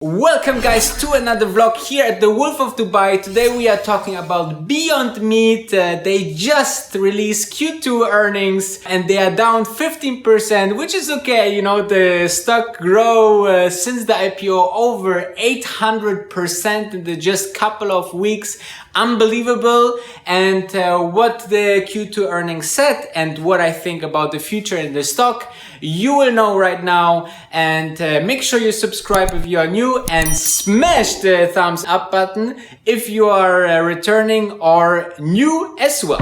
Welcome guys to another vlog here at the Wolf of Dubai. Today we are talking about Beyond Meat. They just released Q2 earnings and they are down 15%, which is okay. You know, the stock grow since the IPO over 800% in the just couple of weeks. Unbelievable. And what the Q2 earnings said and what I think about the future in the stock, you will know right now. And make sure you subscribe if you are new and smash the thumbs up button if you are returning or new as well.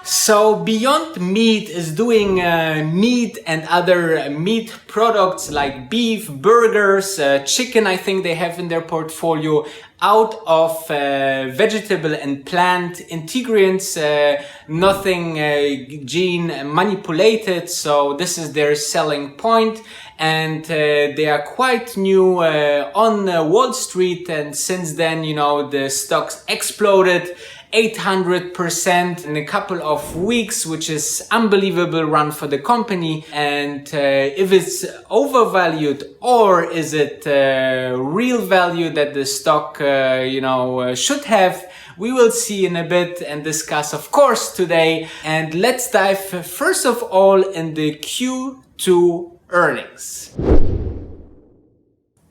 So Beyond Meat is doing meat and other meat products like beef, burgers, chicken. I think they have in their portfolio out of vegetable and plant ingredients, nothing gene manipulated. So this is their selling point. And they are quite new on Wall Street. And since then, you know, the stocks exploded 800% in a couple of weeks, which is unbelievable run for the company. And if it's overvalued or is it real value that the stock, should have, we will see in a bit and discuss, of course, today. And let's dive first of all in the Q2 earnings.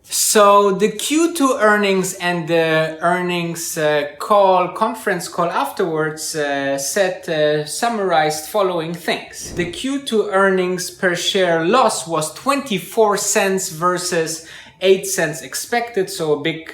So the Q2 earnings and the earnings conference call afterwards summarized following things. The Q2 earnings per share loss was 24 cents versus 8 cents expected. So a big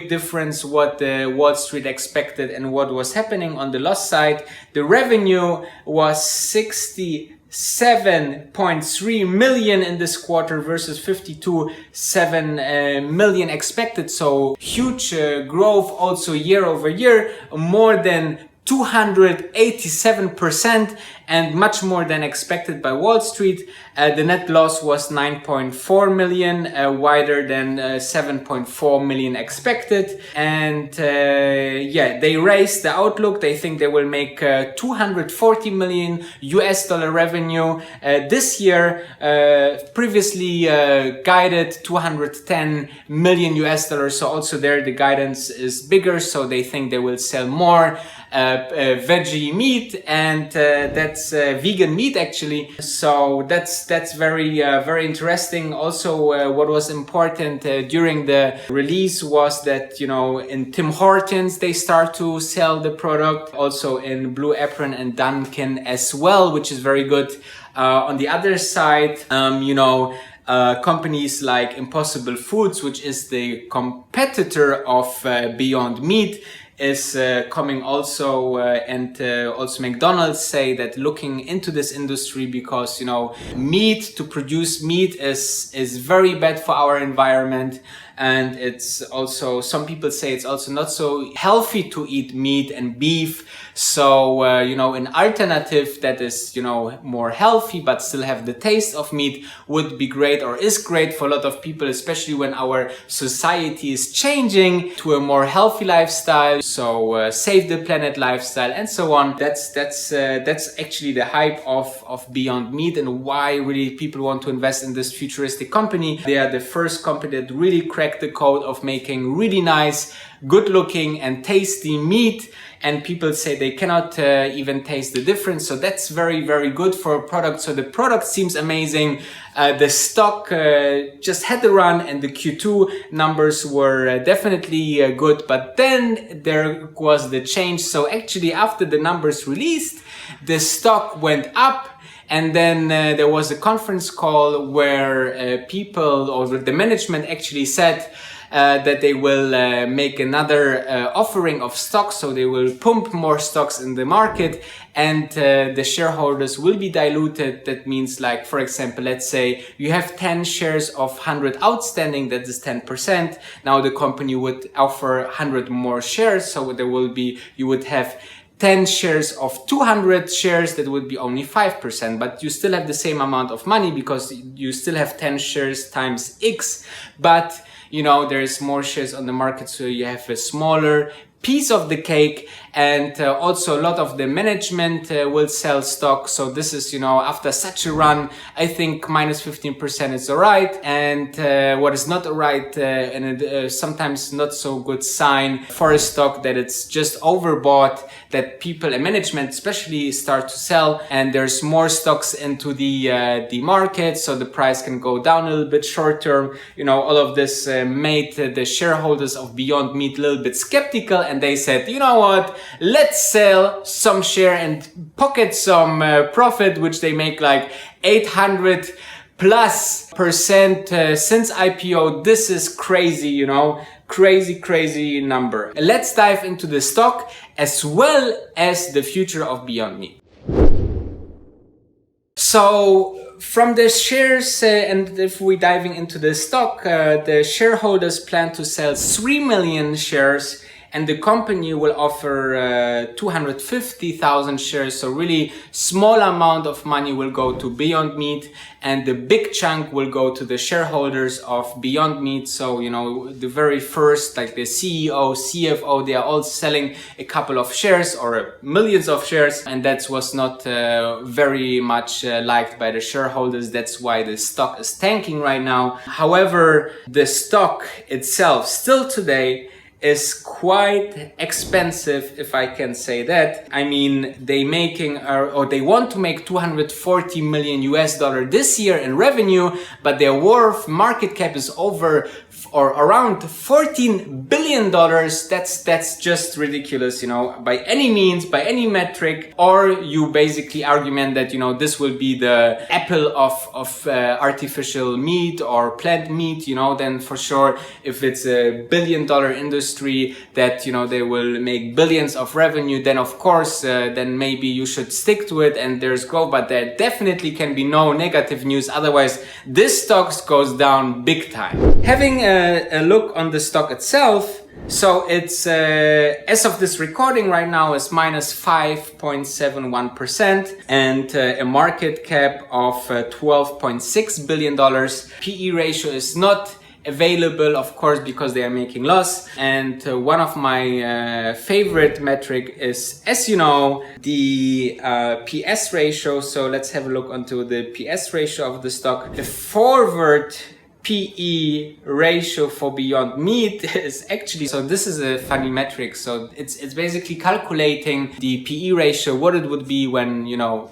difference what the Wall Street expected and what was happening on the loss side. The revenue was 67.3 million in this quarter versus 52.7 million expected. So huge growth also year over year, more than 287% and much more than expected by Wall Street. The net loss was 9.4 million, wider than 7.4 million expected. And they raised the outlook. They think they will make 240 million US dollar revenue this year. Previously guided 210 million US dollars. So also there the guidance is bigger. So they think they will sell more veggie meat and that's vegan meat actually. So that's very interesting. Also what was important during the release was that, you know, in Tim Hortons they start to sell the product, also in Blue Apron and Dunkin as well, which is very good. On the other side, companies like Impossible Foods, which is the competitor of Beyond Meat, is coming also and also McDonald's say that looking into this industry because, you know, to produce meat is very bad for our environment. And it's also, some people say it's also not so healthy to eat meat and beef. So, an alternative that is, more healthy, but still have the taste of meat would be great or is great for a lot of people, especially when our society is changing to a more healthy lifestyle. So, save the planet lifestyle and so on. That's actually the hype of Beyond Meat and why really people want to invest in this futuristic company. They are the first company that really cracked the code of making really nice, good looking and tasty meat. And people say they cannot even taste the difference. So that's very, very good for a product. So the product seems amazing. The stock just had the run and the Q2 numbers were definitely good. But then there was the change. So actually after the numbers released, the stock went up. And then there was a conference call where people or the management actually said that they will make another offering of stocks. So they will pump more stocks in the market and the shareholders will be diluted. That means, like, for example, let's say you have 10 shares of 100 outstanding, that is 10%. Now the company would offer 100 more shares. So you would have 10 shares of 200 shares, that would be only 5%, but you still have the same amount of money because you still have 10 shares times X, but there's more shares on the market, so you have a smaller piece of the cake. and also a lot of the management will sell stock. So this is, after such a run, I think minus 15% is alright. And what is not alright, and sometimes not so good sign for a stock, that it's just overbought, that people and management especially start to sell, and there's more stocks into the market, so the price can go down a little bit short term. All of this made the shareholders of Beyond Meat a little bit skeptical, and they said, you know what, let's sell some share and pocket some profit, which they make like 800 plus percent since IPO. This is crazy, crazy number. Let's dive into the stock as well as the future of Beyond Meat. So from the shares, and if we're diving into the stock, the shareholders plan to sell 3 million shares, and the company will offer 250,000 shares. So really small amount of money will go to Beyond Meat, and the big chunk will go to the shareholders of Beyond Meat. So, the very first, like the CEO, CFO, they are all selling a couple of shares or millions of shares. And that was not very much liked by the shareholders. That's why the stock is tanking right now. However, the stock itself still today is quite expensive, if I can say that. I mean, they want to make 240 million US dollar this year in revenue, but their market cap is over or around $14 billion. That's just ridiculous, by any means, by any metric. Or you basically argument that, this will be the Apple of artificial meat or plant meat, then for sure, if it's a billion-dollar industry that, they will make billions of revenue, then of course, then maybe you should stick to it and there's growth, but there definitely can be no negative news. Otherwise, this stock goes down big time. Having a look on the stock itself, so it's as of this recording right now is minus 5.71% and a market cap of $12.6 billion. PE ratio is not available, of course, because they are making loss. And one of my favorite metric is, as you know, the PS ratio. So let's have a look onto the PS ratio of the stock. The forward PE ratio for Beyond Meat is actually, so this is a funny metric. So it's basically calculating the PE ratio, what it would be when,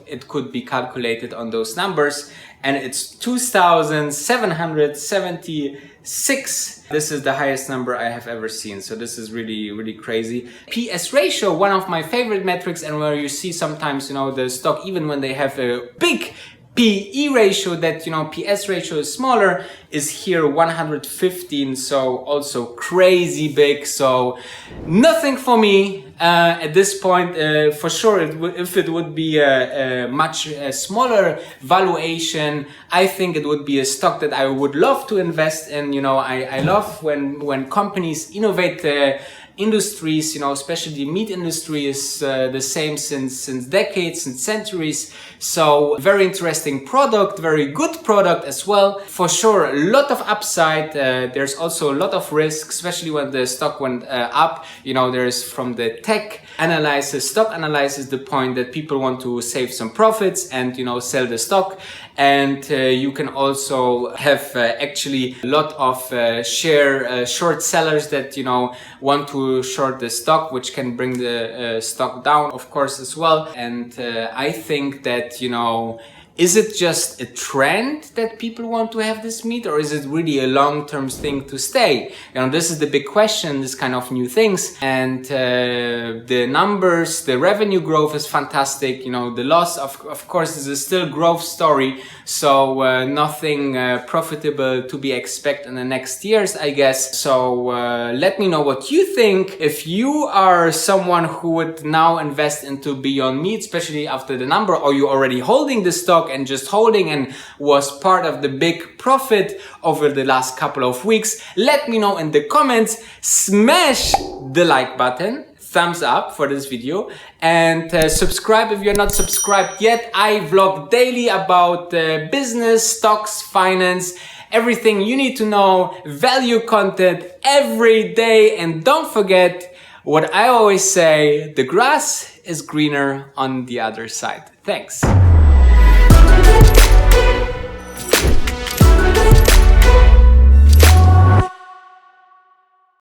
it could be calculated on those numbers. And it's 2,776. This is the highest number I have ever seen. So this is really, really crazy. PS ratio, one of my favorite metrics, and where you see sometimes, the stock, even when they have a big PE ratio, that, PS ratio is smaller, is here 115. So also crazy big. So nothing for me at this point. For sure, if it would be a much smaller valuation, I think it would be a stock that I would love to invest in. I love when companies innovate industries, especially the meat industry is the same since decades, since centuries. So very interesting product, very good product as well. For sure, a lot of upside. There's also a lot of risk, especially when the stock went up. There's from the tech analysis, stock analysis, the point that people want to save some profits and, sell the stock. And you can also have actually a lot of short sellers that, want to short the stock, which can bring the stock down, of course, as well. And I think that, is it just a trend that people want to have this meat, or is it really a long-term thing to stay? This is the big question, this kind of new things. And the numbers, the revenue growth is fantastic. The loss, of course, is a still growth story. So nothing profitable to be expected in the next years, I guess. So let me know what you think. If you are someone who would now invest into Beyond Meat, especially after the number, or you already holding the stock and just holding and was part of the big profit over the last couple of weeks, let me know in the comments. Smash the like button, thumbs up for this video, and subscribe if you're not subscribed yet. I vlog daily about business, stocks, finance, everything you need to know, value content every day. And don't forget, what I always say, the grass is greener on the other side. Thanks.